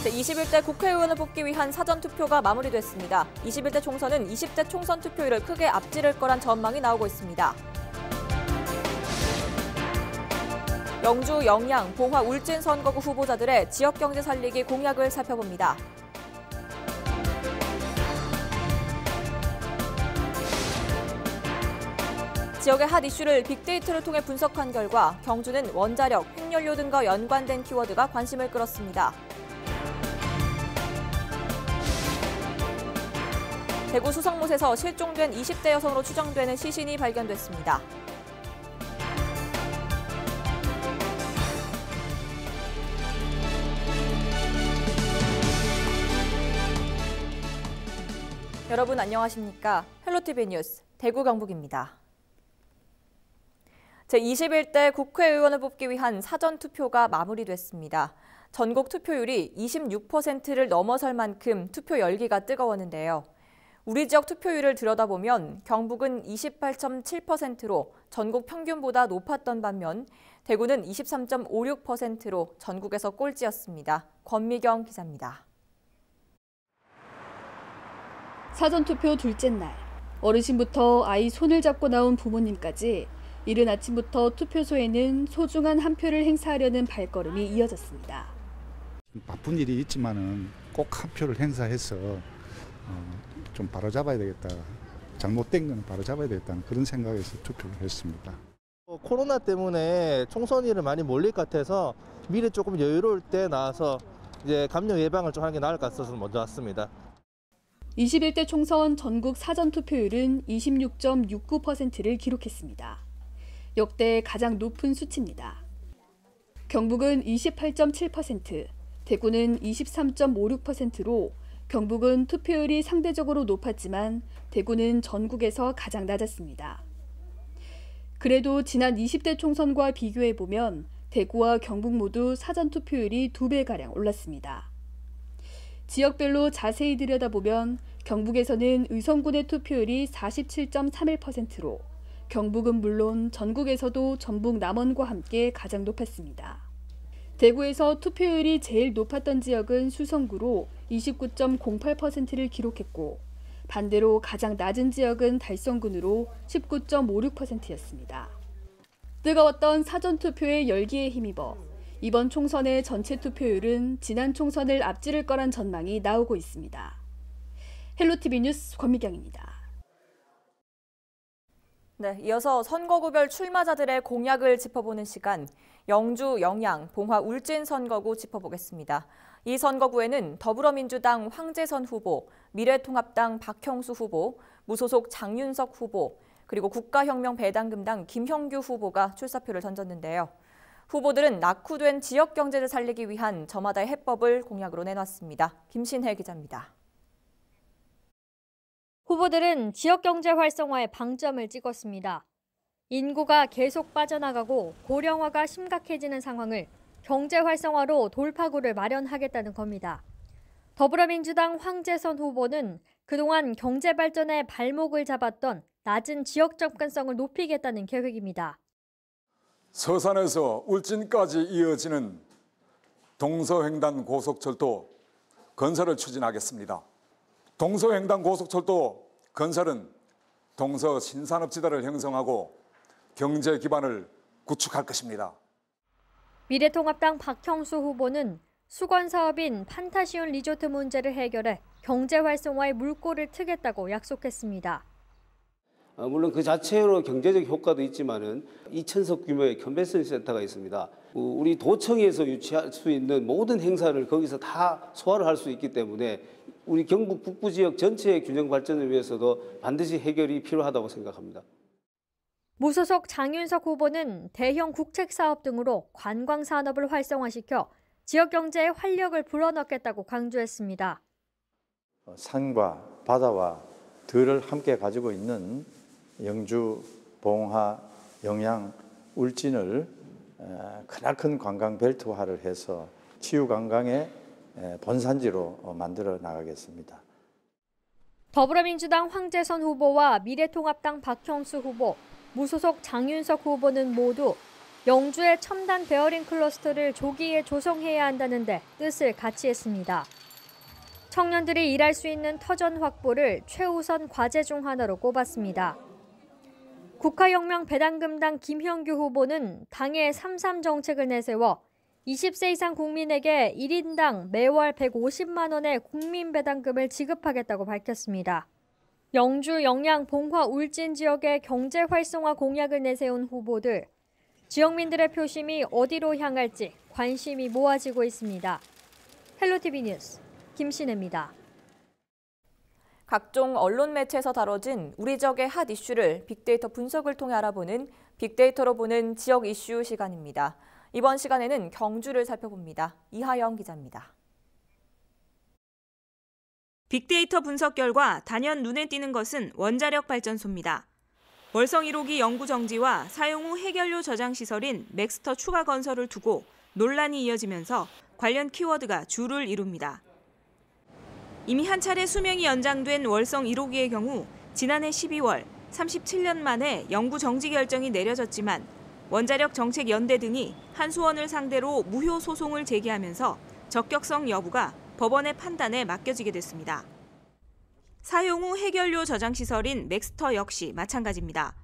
제21대 국회의원을 뽑기 위한 사전투표가 마무리됐습니다. 21대 총선은 20대 총선 투표율을 크게 앞지를 거란 전망이 나오고 있습니다. 영주, 영양, 봉화, 울진 선거구 후보자들의 지역경제 살리기 공약을 살펴봅니다. 지역의 핫 이슈를 빅데이터를 통해 분석한 결과 경주는 원자력, 핵연료 등과 연관된 키워드가 관심을 끌었습니다. 대구 수성못에서 실종된 20대 여성으로 추정되는 시신이 발견됐습니다. 여러분 안녕하십니까? 헬로티비 뉴스 대구 경북입니다. 제21대 국회의원을 뽑기 위한 사전투표가 마무리됐습니다. 전국 투표율이 26%를 넘어설 만큼 투표 열기가 뜨거웠는데요. 우리 지역 투표율을 들여다보면 경북은 28.7%로 전국 평균보다 높았던 반면 대구는 23.56%로 전국에서 꼴찌였습니다. 권미경 기자입니다. 사전투표 둘째 날, 어르신부터 아이 손을 잡고 나온 부모님까지 이른 아침부터 투표소에는 소중한 한 표를 행사하려는 발걸음이 이어졌습니다. 바쁜 일이 있지만은 꼭 한 표를 행사해서 좀 바로잡아야 되겠다. 잘못된 건 바로잡아야 되겠다는 그런 생각에서 투표를 했습니다. 코로나 때문에 총선일을 많이 몰릴 것 같아서 미리 조금 여유로울 때 나와서 이제 감염 예방을 좀 하는 게 나을 것 같아서 먼저 왔습니다. 21대 총선 전국 사전투표율은 26.69%를 기록했습니다. 역대 가장 높은 수치입니다. 경북은 28.7%, 대구는 23.56%로 경북은 투표율이 상대적으로 높았지만 대구는 전국에서 가장 낮았습니다. 그래도 지난 20대 총선과 비교해보면 대구와 경북 모두 사전투표율이 2배가량 올랐습니다. 지역별로 자세히 들여다보면 경북에서는 의성군의 투표율이 47.31%로 경북은 물론 전국에서도 전북 남원과 함께 가장 높았습니다. 대구에서 투표율이 제일 높았던 지역은 수성구로 29.08%를 기록했고 반대로 가장 낮은 지역은 달성군으로 19.56%였습니다. 뜨거웠던 사전투표의 열기에 힘입어 이번 총선의 전체 투표율은 지난 총선을 앞지를 거란 전망이 나오고 있습니다. 헬로티비 뉴스 권미경입니다. 네, 이어서 선거구별 출마자들의 공약을 짚어보는 시간, 영주, 영양, 봉화, 울진 선거구 짚어보겠습니다. 이 선거구에는 더불어민주당 황재선 후보, 미래통합당 박형수 후보, 무소속 장윤석 후보, 그리고 국가혁명배당금당 김형규 후보가 출사표를 던졌는데요. 후보들은 낙후된 지역 경제를 살리기 위한 저마다의 해법을 공약으로 내놨습니다. 김신혜 기자입니다. 후보들은 지역경제 활성화에 방점을 찍었습니다. 인구가 계속 빠져나가고 고령화가 심각해지는 상황을 경제 활성화로 돌파구를 마련하겠다는 겁니다. 더불어민주당 황재선 후보는 그동안 경제 발전에 발목을 잡았던 낮은 지역 접근성을 높이겠다는 계획입니다. 서산에서 울진까지 이어지는 동서횡단 고속철도 건설을 추진하겠습니다. 동서횡단 고속철도 건설은 동서 신산업지대를 형성하고 경제 기반을 구축할 것입니다. 미래통합당 박형수 후보는 수건 사업인 판타시온 리조트 문제를 해결해 경제 활성화에 물꼬를 트겠다고 약속했습니다. 물론 그 자체로 경제적 효과도 있지만은 2,000석 규모의 컨벤션 센터가 있습니다. 우리 도청에서 유치할 수 있는 모든 행사를 거기서 다 소화를 할 수 있기 때문에 우리 경북 북부 지역 전체의 균형 발전을 위해서도 반드시 해결이 필요하다고 생각합니다. 무소속 장윤석 후보는 대형 국책 사업 등으로 관광 산업을 활성화시켜 지역 경제에 활력을 불어넣겠다고 강조했습니다. 산과 바다와 들을 함께 가지고 있는 영주, 봉화, 영양, 울진을 크나큰 관광 벨트화를 해서 치유 관광의 본산지로 만들어 나가겠습니다. 더불어민주당 황재선 후보와 미래통합당 박형수 후보, 무소속 장윤석 후보는 모두 영주의 첨단 베어링 클러스터를 조기에 조성해야 한다는데 뜻을 같이 했습니다. 청년들이 일할 수 있는 터전 확보를 최우선 과제 중 하나로 꼽았습니다. 국가혁명 배당금당 김형규 후보는 당의 3.3 정책을 내세워 20세 이상 국민에게 1인당 매월 150만 원의 국민배당금을 지급하겠다고 밝혔습니다. 영주, 영양, 봉화, 울진 지역의 경제 활성화 공약을 내세운 후보들. 지역민들의 표심이 어디로 향할지 관심이 모아지고 있습니다. 헬로티비 뉴스 김신혜입니다. 각종 언론 매체에서 다뤄진 우리 지역의 핫 이슈를 빅데이터 분석을 통해 알아보는 빅데이터로 보는 지역 이슈 시간입니다. 이번 시간에는 경주를 살펴봅니다. 이하영 기자입니다. 빅데이터 분석 결과 단연 눈에 띄는 것은 원자력 발전소입니다. 월성 1호기 연구 정지와 사용 후 해결료 저장 시설인 맥스터 추가 건설을 두고 논란이 이어지면서 관련 키워드가 주를 이룹니다. 이미 한 차례 수명이 연장된 월성 1호기의 경우 지난해 12월 37년 만에 연구 정지 결정이 내려졌지만 원자력 정책연대 등이 한수원을 상대로 무효 소송을 제기하면서 적격성 여부가 법원의 판단에 맡겨지게 됐습니다. 사용 후 해결료 저장 시설인 맥스터 역시 마찬가지입니다.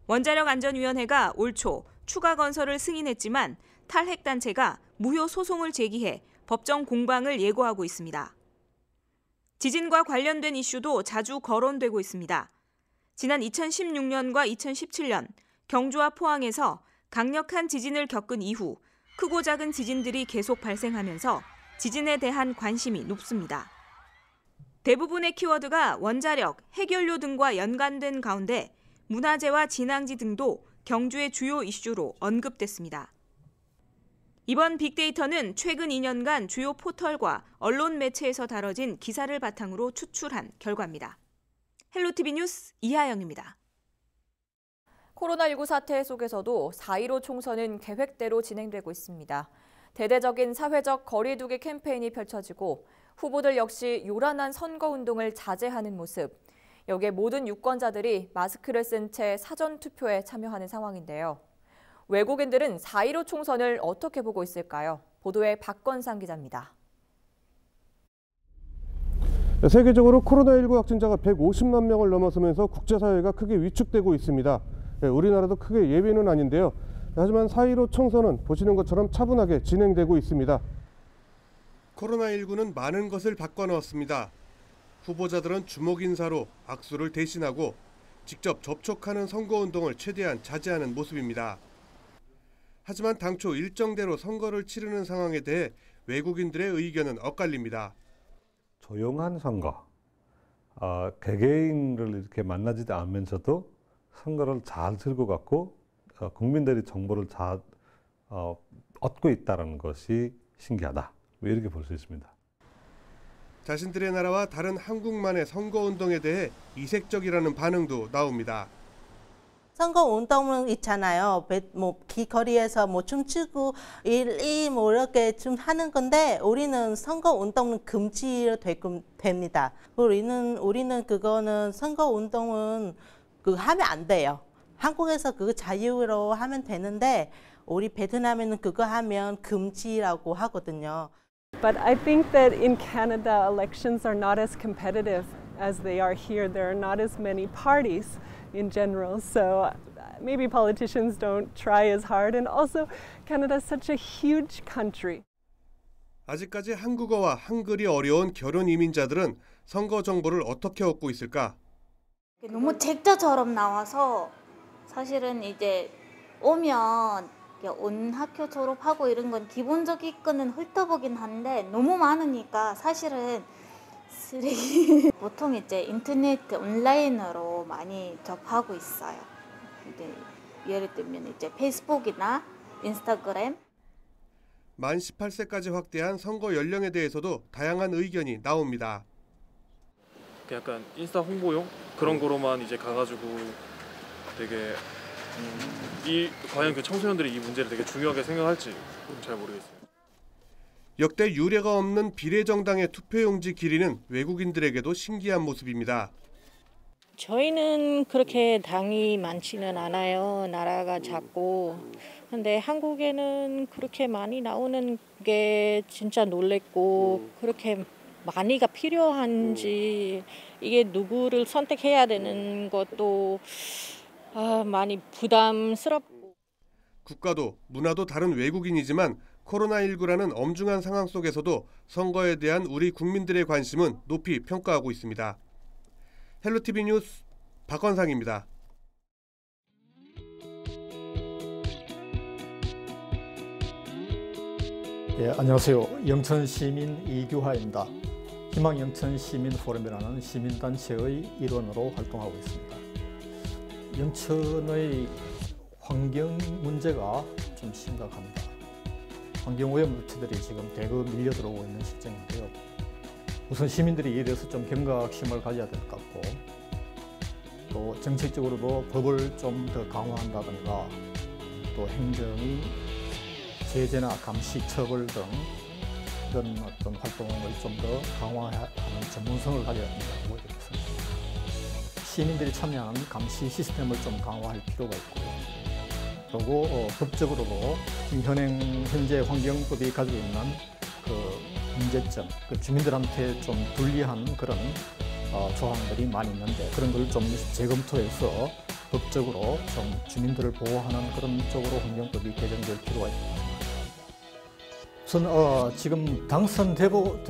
원자력안전위원회가 올 초 추가 건설을 승인했지만 탈핵단체가 무효 소송을 제기해 법정 공방을 예고하고 있습니다. 지진과 관련된 이슈도 자주 거론되고 있습니다. 지난 2016년과 2017년 경주와 포항에서 강력한 지진을 겪은 이후 크고 작은 지진들이 계속 발생하면서 지진에 대한 관심이 높습니다. 대부분의 키워드가 원자력, 해결료 등과 연관된 가운데 문화재와 진앙지 등도 경주의 주요 이슈로 언급됐습니다. 이번 빅데이터는 최근 2년간 주요 포털과 언론 매체에서 다뤄진 기사를 바탕으로 추출한 결과입니다. 헬로티비 뉴스 이하영입니다. 코로나19 사태 속에서도 4.15 총선은 계획대로 진행되고 있습니다. 대대적인 사회적 거리 두기 캠페인이 펼쳐지고 후보들 역시 요란한 선거운동을 자제하는 모습. 여기에 모든 유권자들이 마스크를 쓴 채 사전투표에 참여하는 상황인데요. 외국인들은 4.15 총선을 어떻게 보고 있을까요? 보도에 박건상 기자입니다. 세계적으로 코로나19 확진자가 150만 명을 넘어서면서 국제사회가 크게 위축되고 있습니다. 우리나라도 크게 예외는 아닌데요. 하지만 4.15 총선은 보시는 것처럼 차분하게 진행되고 있습니다. 코로나19는 많은 것을 바꿔놓았습니다. 후보자들은 주목 인사로 악수를 대신하고 직접 접촉하는 선거운동을 최대한 자제하는 모습입니다. 하지만 당초 일정대로 선거를 치르는 상황에 대해 외국인들의 의견은 엇갈립니다. 조용한 선거, 개개인을 이렇게 만나지 않으면서도 선거를 잘 들고 갔고 국민들이 정보를 잘 얻고 있다는 것이 신기하다. 이렇게 볼 수 있습니다. 자신들의 나라와 다른 한국만의 선거운동에 대해 이색적이라는 반응도 나옵니다. 선거운동은 있잖아요. 길거리에서 춤추고 이렇게 좀 하는 건데 우리는 선거운동은 금지됩니다. 우리는 그거는 선거운동은 하면 안 돼요. 한국에서 그거 자유로 하면 되는데 우리 베트남에는 그거 하면 금지라고 하거든요. But I think that in Canada elections are not as competitive as they are here. There are not as many parties in general. So maybe politicians don't try as hard. And also Canada is such a huge country. 아직까지 한국어와 한글이 어려운 결혼 이민자들은 선거 정보를 어떻게 얻고 있을까? 너무 책자처럼 나와서 사실은 이제 오면 온 학교 졸업하고 이런 건 기본적인 거는 훑어보긴 한데 너무 많으니까 사실은 쓰레기. 보통 이제 인터넷 온라인으로 많이 접하고 있어요. 이제 예를 들면 이제 페이스북이나 인스타그램. 만 18세까지 확대한 선거 연령에 대해서도 다양한 의견이 나옵니다. 약간 인스타 홍보용 그런 거로만 이제 가가지고 되게 과연 그 청소년들이 이 문제를 되게 중요하게 생각할지 잘 모르겠어요. 역대 유례가 없는 비례정당의 투표용지 길이는 외국인들에게도 신기한 모습입니다. 저희는 그렇게 당이 많지는 않아요. 나라가 작고 근데 한국에는 그렇게 많이 나오는 게 진짜 놀랬고 그렇게 많이가 필요한지 이게 누구를 선택해야 되는 것도 많이 부담스럽고. 국가도 문화도 다른 외국인이지만 코로나19라는 엄중한 상황 속에서도 선거에 대한 우리 국민들의 관심은 높이 평가하고 있습니다. 헬로티비 뉴스 박건상입니다. 예, 안녕하세요. 영천시민 이규하입니다. 희망 영천시민 포럼이라는 시민단체의 일원으로 활동하고 있습니다. 영천의 환경 문제가 좀 심각합니다. 환경오염 물질들이 지금 대거 밀려 들어오고 있는 실정인데요. 우선 시민들이 이에 대해서 좀 경각심을 가져야 될 것 같고, 또 정책적으로도 법을 좀 더 강화한다든가, 또 행정이 제재나 감시, 처벌 등 이런 어떤 활동을 좀 더 강화하는 전문성을 가져야 된다고 되겠습니다. 시민들이 참여하는 감시 시스템을 좀 강화할 필요가 있고요. 그리고 법적으로도 지금 현재 환경법이 가지고 있는 그 문제점, 그 주민들한테 좀 불리한 그런 조항들이 많이 있는데 그런 걸 좀 재검토해서 법적으로 좀 주민들을 보호하는 그런 쪽으로 환경법이 개정될 필요가 있습니다. 우선 지금 당선되고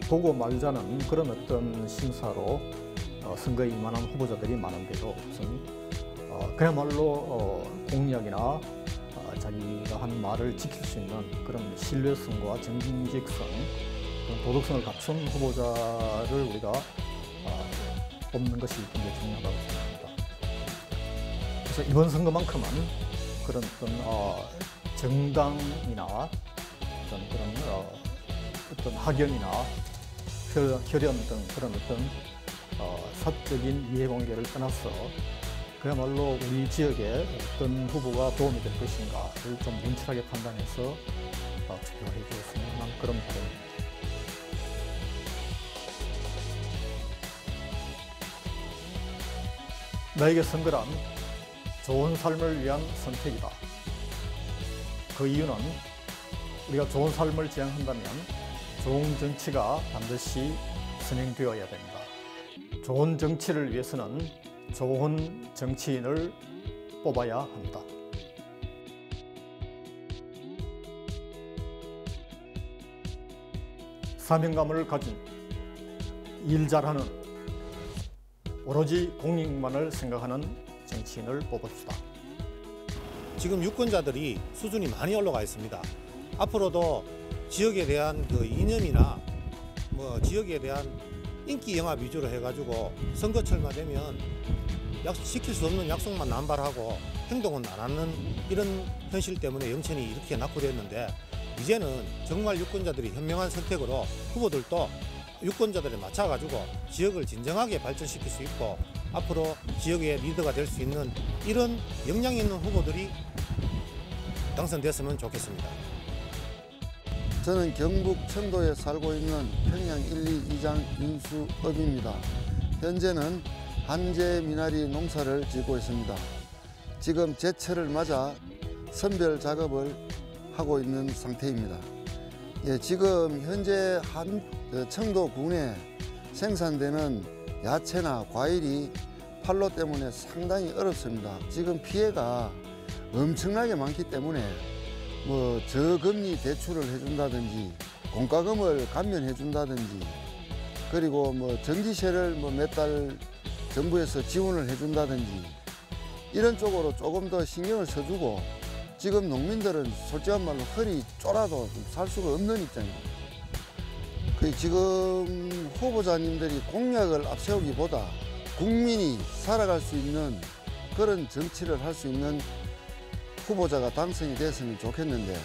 보고 말자는 그런 어떤 심사로 선거에 임하는 후보자들이 많은데도 우선 그야말로 공약이나 자기가 한 말을 지킬 수 있는 그런 신뢰성과 정직성, 도덕성을 갖춘 후보자를 우리가 뽑는 것이 굉장히 중요하다고 생각합니다. 그래서 이번 선거만큼은 그런 어떤 정당이나 어떤 학연이나 혈연 등 그런 어떤 사적인 이해관계를 떠나서 그야말로 우리 지역에 어떤 후보가 도움이 될 것인가를 좀 문철하게 판단해서 투표해 주었으면 하는 그런 바람입니다. 나에게 선거란 좋은 삶을 위한 선택이다. 그 이유는 우리가 좋은 삶을 지향한다면 좋은 정치가 반드시 선행되어야 됩니다. 좋은 정치를 위해서는 좋은 정치인을 뽑아야 합니다. 사명감을 가진 일 잘하는 오로지 공익만을 생각하는 정치인을 뽑읍시다. 지금 유권자들이 수준이 많이 올라가 있습니다. 앞으로도 지역에 대한 그 이념이나 지역에 대한 인기 영합 위주로 해가지고 선거철만 되면 지킬 수 없는 약속만 남발하고 행동은 안 하는 이런 현실 때문에 영천이 이렇게 낙후됐는데, 이제는 정말 유권자들이 현명한 선택으로 후보들도 유권자들에 맞춰가지고 지역을 진정하게 발전시킬 수 있고 앞으로 지역의 리더가 될 수 있는 이런 역량 있는 후보들이 당선됐으면 좋겠습니다. 저는 경북 청도에 살고 있는 평양 1, 2장 윤수업입니다. 현재는 한재 미나리 농사를 짓고 있습니다. 지금 제철을 맞아 선별 작업을 하고 있는 상태입니다. 예, 지금 현재 청도군에 생산되는 야채나 과일이 판로 때문에 상당히 어렵습니다. 지금 피해가 엄청나게 많기 때문에 저금리 대출을 해준다든지 공과금을 감면해준다든지 그리고 전기세를 몇 달 정부에서 지원을 해준다든지 이런 쪽으로 조금 더 신경을 써주고, 지금 농민들은 솔직한 말로 허리 쫄아도 살 수가 없는 입장입니다. 지금 후보자님들이 공약을 앞세우기보다 국민이 살아갈 수 있는 그런 정치를 할 수 있는 후보자가 당선이 됐으면 좋겠는데,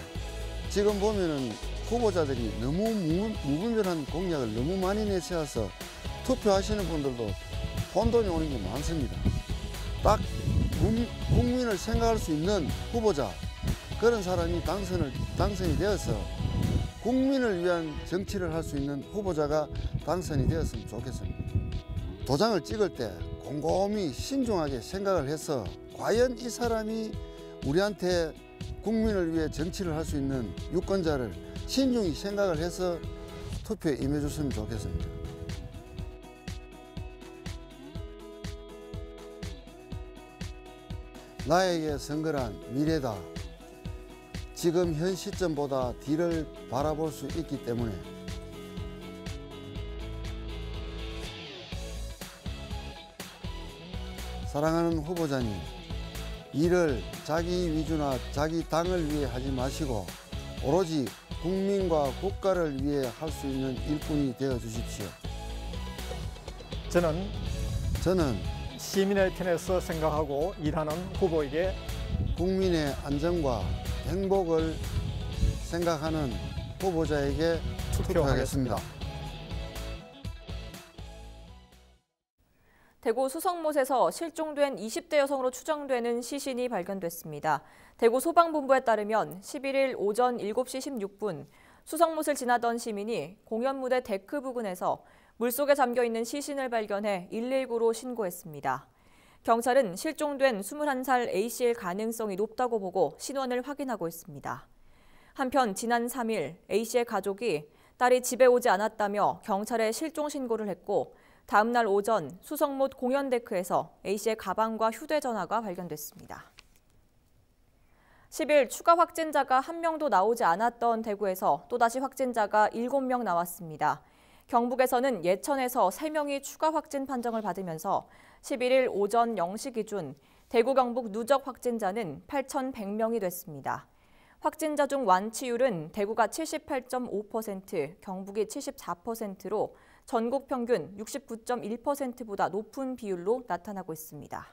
지금 보면은 후보자들이 너무 무분별한 공약을 너무 많이 내세워서 투표하시는 분들도 혼돈이 오는 게 많습니다. 딱 국민을 생각할 수 있는 후보자, 그런 사람이 당선이 되어서 국민을 위한 정치를 할 수 있는 후보자가 당선이 되었으면 좋겠습니다. 도장을 찍을 때 곰곰이 신중하게 생각을 해서 과연 이 사람이 우리한테 국민을 위해 정치를 할 수 있는 유권자를 신중히 생각을 해서 투표에 임해줬으면 좋겠습니다. 나에게 선거란 미래다. 지금 현 시점보다 뒤를 바라볼 수 있기 때문에 사랑하는 후보자님, 일을 자기 위주나 자기 당을 위해 하지 마시고 오로지 국민과 국가를 위해 할 수 있는 일꾼이 되어 주십시오. 저는 시민의 편에서 생각하고 일하는 후보에게 국민의 안전과 행복을 생각하는 후보자에게 투표하겠습니다. 대구 수성못에서 실종된 20대 여성으로 추정되는 시신이 발견됐습니다. 대구 소방본부에 따르면 11일 오전 7시 16분 수성못을 지나던 시민이 공연무대 데크 부근에서 물속에 잠겨있는 시신을 발견해 119로 신고했습니다. 경찰은 실종된 21살 A씨일 가능성이 높다고 보고 신원을 확인하고 있습니다. 한편 지난 3일 A씨의 가족이 딸이 집에 오지 않았다며 경찰에 실종 신고를 했고 다음 날 오전 수성못 공연데크에서 A씨의 가방과 휴대전화가 발견됐습니다. 10일 추가 확진자가 1명도 나오지 않았던 대구에서 또다시 확진자가 7명 나왔습니다. 경북에서는 예천에서 3명이 추가 확진 판정을 받으면서 11일 오전 0시 기준 대구 경북 누적 확진자는 8,100명이 됐습니다. 확진자 중 완치율은 대구가 78.5%, 경북이 74%로 전국 평균 69.1%보다 높은 비율로 나타나고 있습니다.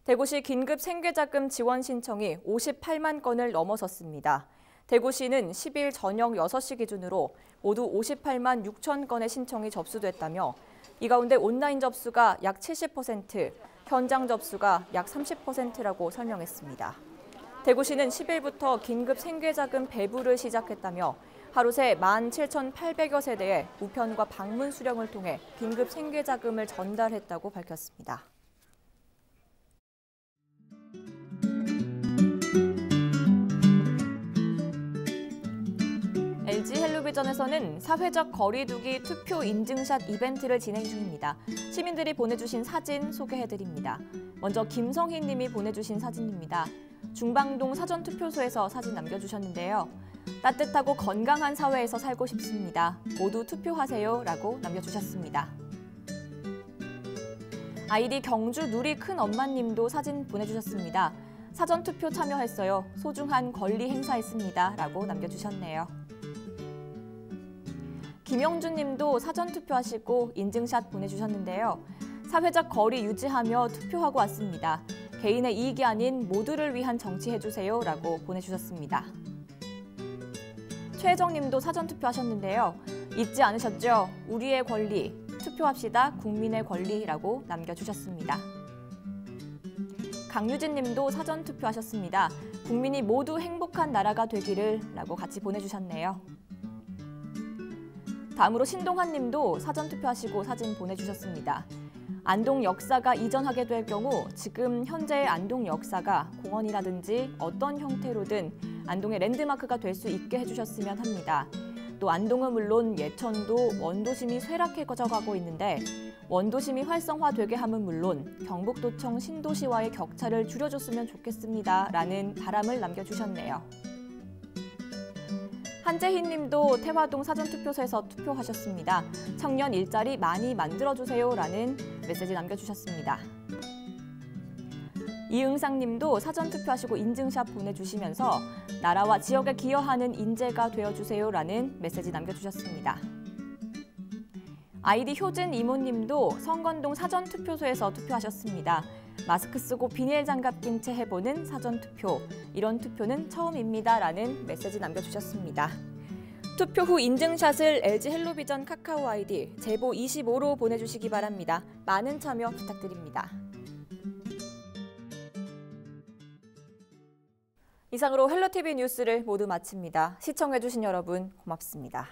대구시 긴급 생계자금 지원 신청이 58만 건을 넘어섰습니다. 대구시는 10일 저녁 6시 기준으로 모두 58만 6천 건의 신청이 접수됐다며 이 가운데 온라인 접수가 약 70%, 현장 접수가 약 30%라고 설명했습니다. 대구시는 10일부터 긴급 생계자금 배부를 시작했다며 하루 새 17,800여 세대에 우편과 방문 수령을 통해 긴급 생계자금을 전달했다고 밝혔습니다. LG 헬로비전에서는 사회적 거리 두기 투표 인증샷 이벤트를 진행 중입니다. 시민들이 보내주신 사진 소개해드립니다. 먼저 김성희 님이 보내주신 사진입니다. 중방동 사전투표소에서 사진 남겨주셨는데요. 따뜻하고 건강한 사회에서 살고 싶습니다. 모두 투표하세요 라고 남겨주셨습니다. 아이디 경주 누리 큰엄마님도 사진 보내주셨습니다. 사전투표 참여했어요. 소중한 권리 행사했습니다 라고 남겨주셨네요. 김영준 님도 사전투표하시고 인증샷 보내주셨는데요. 사회적 거리 유지하며 투표하고 왔습니다. 개인의 이익이 아닌 모두를 위한 정치해주세요 라고 보내주셨습니다. 최혜정 님도 사전투표하셨는데요. 잊지 않으셨죠? 우리의 권리, 투표합시다 국민의 권리라고 남겨주셨습니다. 강유진 님도 사전투표하셨습니다. 국민이 모두 행복한 나라가 되기를 라고 같이 보내주셨네요. 다음으로 신동환 님도 사전투표하시고 사진 보내주셨습니다. 안동 역사가 이전하게 될 경우 지금 현재의 안동 역사가 공원이라든지 어떤 형태로든 안동의 랜드마크가 될 수 있게 해주셨으면 합니다. 또 안동은 물론 예천도 원도심이 쇠락해져가고 있는데 원도심이 활성화되게 함은 물론 경북도청 신도시와의 격차를 줄여줬으면 좋겠습니다. 라는 바람을 남겨주셨네요. 한재희 님도 태화동 사전투표소에서 투표하셨습니다. 청년 일자리 많이 만들어주세요 라는 메시지 남겨주셨습니다. 이응상 님도 사전투표하시고 인증샷 보내주시면서 나라와 지역에 기여하는 인재가 되어주세요 라는 메시지 남겨주셨습니다. 아이디 효진 이모님도 성건동 사전투표소에서 투표하셨습니다. 마스크 쓰고 비닐 장갑 낀 채 해보는 사전투표, 이런 투표는 처음입니다 라는 메시지 남겨주셨습니다. 투표 후 인증샷을 LG 헬로비전 카카오 아이디 제보25로 보내주시기 바랍니다. 많은 참여 부탁드립니다. 이상으로 헬로티비 뉴스를 모두 마칩니다. 시청해주신 여러분 고맙습니다.